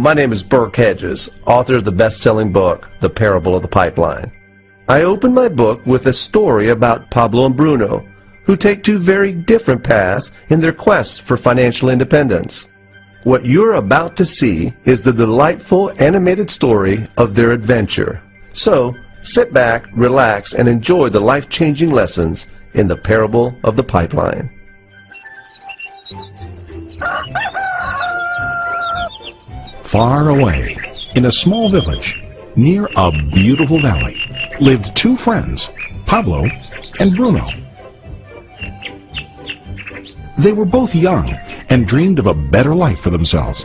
My name is Burke Hedges, author of the best-selling book, The Parable of the Pipeline. I open my book with a story about Pablo and Bruno, who take two very different paths in their quest for financial independence. What you're about to see is the delightful animated story of their adventure. So, sit back, relax, and enjoy the life-changing lessons in The Parable of the Pipeline. Far away, in a small village, near a beautiful valley, lived two friends, Pablo and Bruno. They were both young and dreamed of a better life for themselves.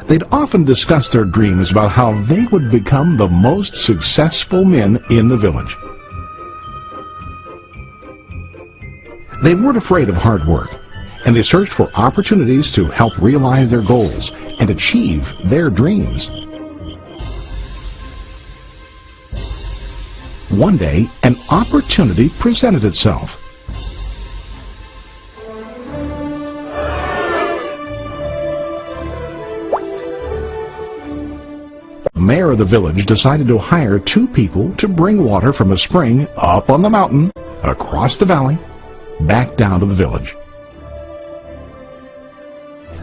They'd often discuss their dreams about how they would become the most successful men in the village. They weren't afraid of hard work, and they searched for opportunities to help realize their goals and achieve their dreams. One day, an opportunity presented itself. The mayor of the village decided to hire two people to bring water from a spring up on the mountain, across the valley, back down to the village.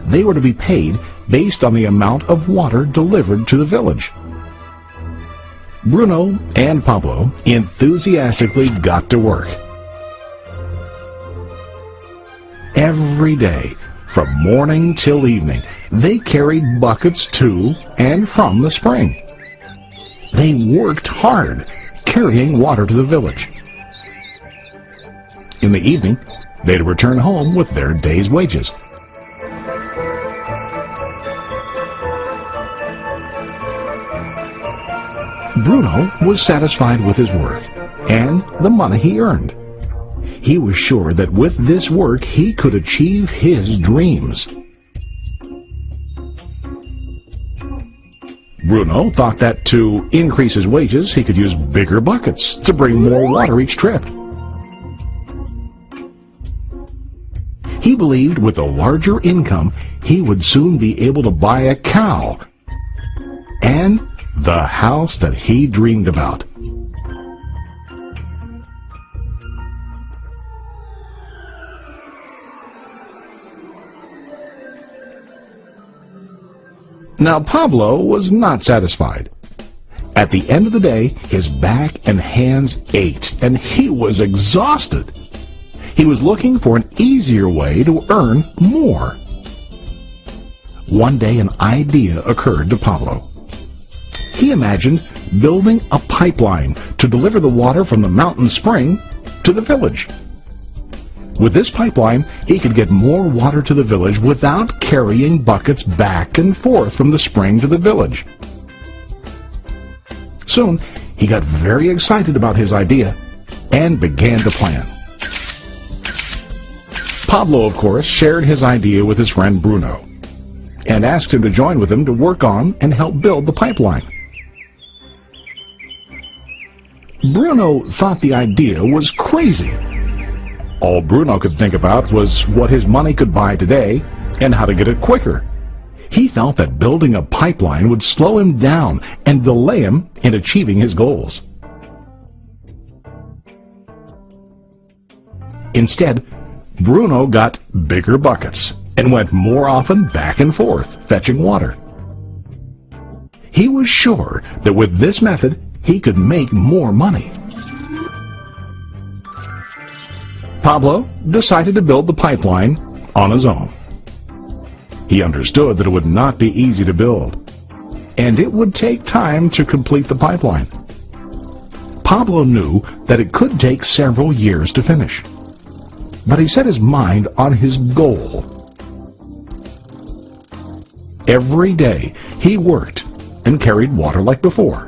They were to be paid based on the amount of water delivered to the village. Bruno and Pablo enthusiastically got to work. Every day, from morning till evening, they carried buckets to and from the spring. They worked hard, carrying water to the village. In the evening, they'd return home with their day's wages. Bruno was satisfied with his work and the money he earned. He was sure that with this work he could achieve his dreams. Bruno thought that to increase his wages he could use bigger buckets to bring more water each trip. He believed with a larger income he would soon be able to buy a cow and the house that he dreamed about. Now Pablo was not satisfied. At the end of the day, his back and hands ached, and he was exhausted. He was looking for an easier way to earn more. One day an idea occurred to Pablo. He imagined building a pipeline to deliver the water from the mountain spring to the village. With this pipeline, he could get more water to the village without carrying buckets back and forth from the spring to the village. Soon, he got very excited about his idea and began to plan. Pablo, of course, shared his idea with his friend Bruno and asked him to join with him to work on and help build the pipeline. Bruno thought the idea was crazy. All Bruno could think about was what his money could buy today and how to get it quicker. He felt that building a pipeline would slow him down and delay him in achieving his goals. Instead, Bruno got bigger buckets and went more often back and forth, fetching water. He was sure that with this method, he could make more money. Pablo decided to build the pipeline on his own. He understood that it would not be easy to build, and it would take time to complete the pipeline. Pablo knew that it could take several years to finish, but he set his mind on his goal. Every day he worked and carried water like before.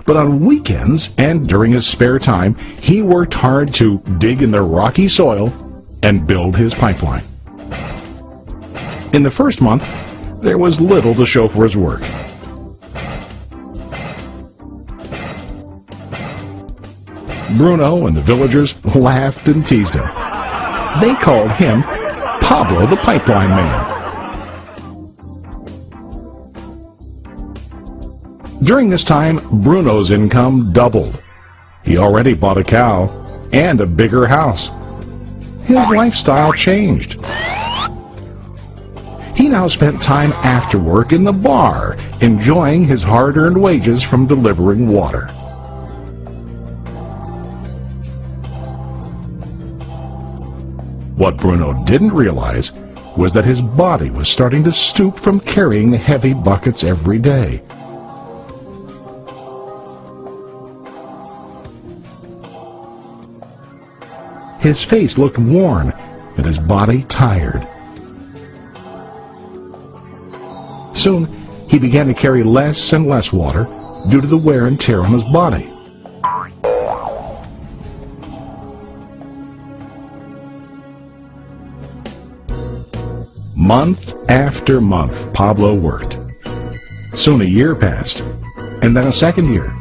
But on weekends and during his spare time, he worked hard to dig in the rocky soil and build his pipeline. In the first month, there was little to show for his work. Bruno and the villagers laughed and teased him. They called him Pablo the Pipeline Man. During this time, Bruno's income doubled. He already bought a cow and a bigger house. His lifestyle changed. He now spent time after work in the bar, enjoying his hard-earned wages from delivering water. What Bruno didn't realize was that his body was starting to stoop from carrying heavy buckets every day. His face looked worn and his body tired. Soon, he began to carry less and less water due to the wear and tear on his body. Month after month, Pablo worked. Soon a year passed, and then a second year.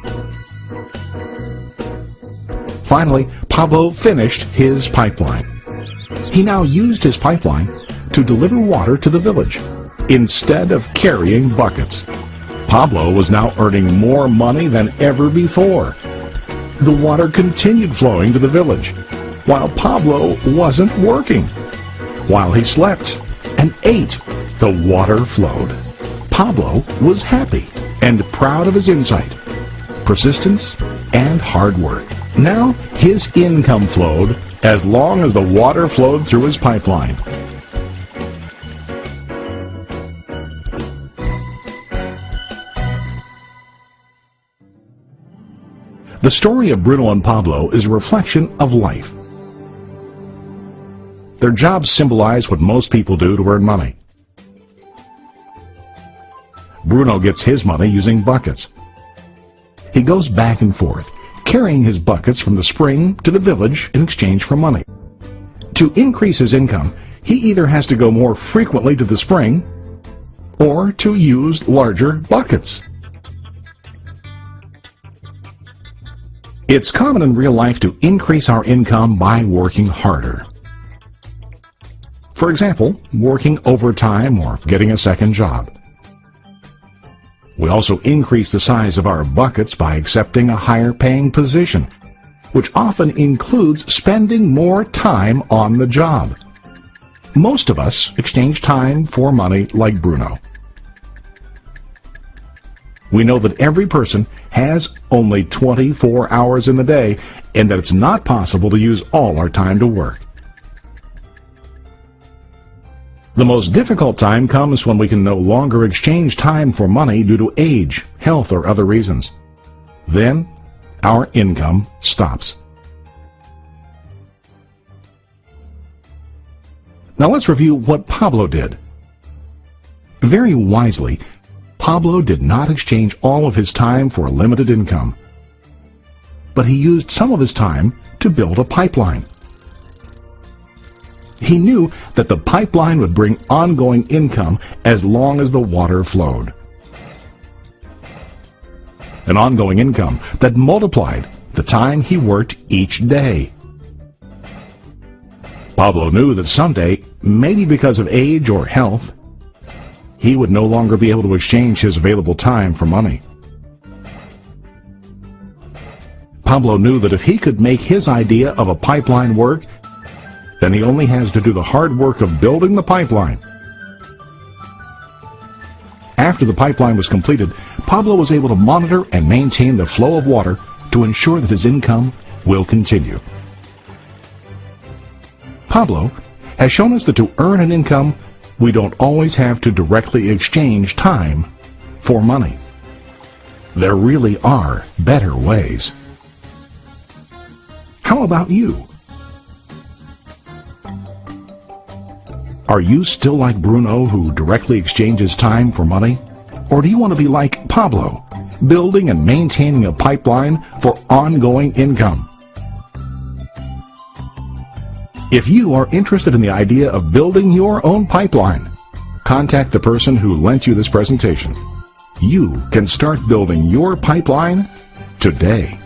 Finally, Pablo finished his pipeline. He now used his pipeline to deliver water to the village instead of carrying buckets. Pablo was now earning more money than ever before. The water continued flowing to the village, while Pablo wasn't working. While he slept and ate, the water flowed. Pablo was happy and proud of his insight, persistence, and hard work. Now his income flowed as long as the water flowed through his pipeline. The story of Bruno and Pablo is a reflection of life. Their jobs symbolize what most people do to earn money. Bruno gets his money using buckets. He goes back and forth, carrying his buckets from the spring to the village in exchange for money. To increase his income, he either has to go more frequently to the spring or to use larger buckets. It's common in real life to increase our income by working harder. For example, working overtime or getting a second job. We also increase the size of our buckets by accepting a higher paying position, which often includes spending more time on the job. Most of us exchange time for money like Bruno. We know that every person has only 24 hours in the day and that it's not possible to use all our time to work. The most difficult time comes when we can no longer exchange time for money due to age, health, or other reasons. Then, our income stops. Now let's review what Pablo did. Very wisely, Pablo did not exchange all of his time for a limited income, but he used some of his time to build a pipeline. He knew that the pipeline would bring ongoing income as long as the water flowed. An ongoing income that multiplied the time he worked each day. Pablo knew that someday, maybe because of age or health, he would no longer be able to exchange his available time for money. Pablo knew that if he could make his idea of a pipeline work, then he only has to do the hard work of building the pipeline. After the pipeline was completed, Pablo was able to monitor and maintain the flow of water to ensure that his income will continue. Pablo has shown us that to earn an income, we don't always have to directly exchange time for money. There really are better ways. How about you? Are you still like Bruno, who directly exchanges time for money? Or do you want to be like Pablo, building and maintaining a pipeline for ongoing income? If you are interested in the idea of building your own pipeline, contact the person who lent you this presentation. You can start building your pipeline today.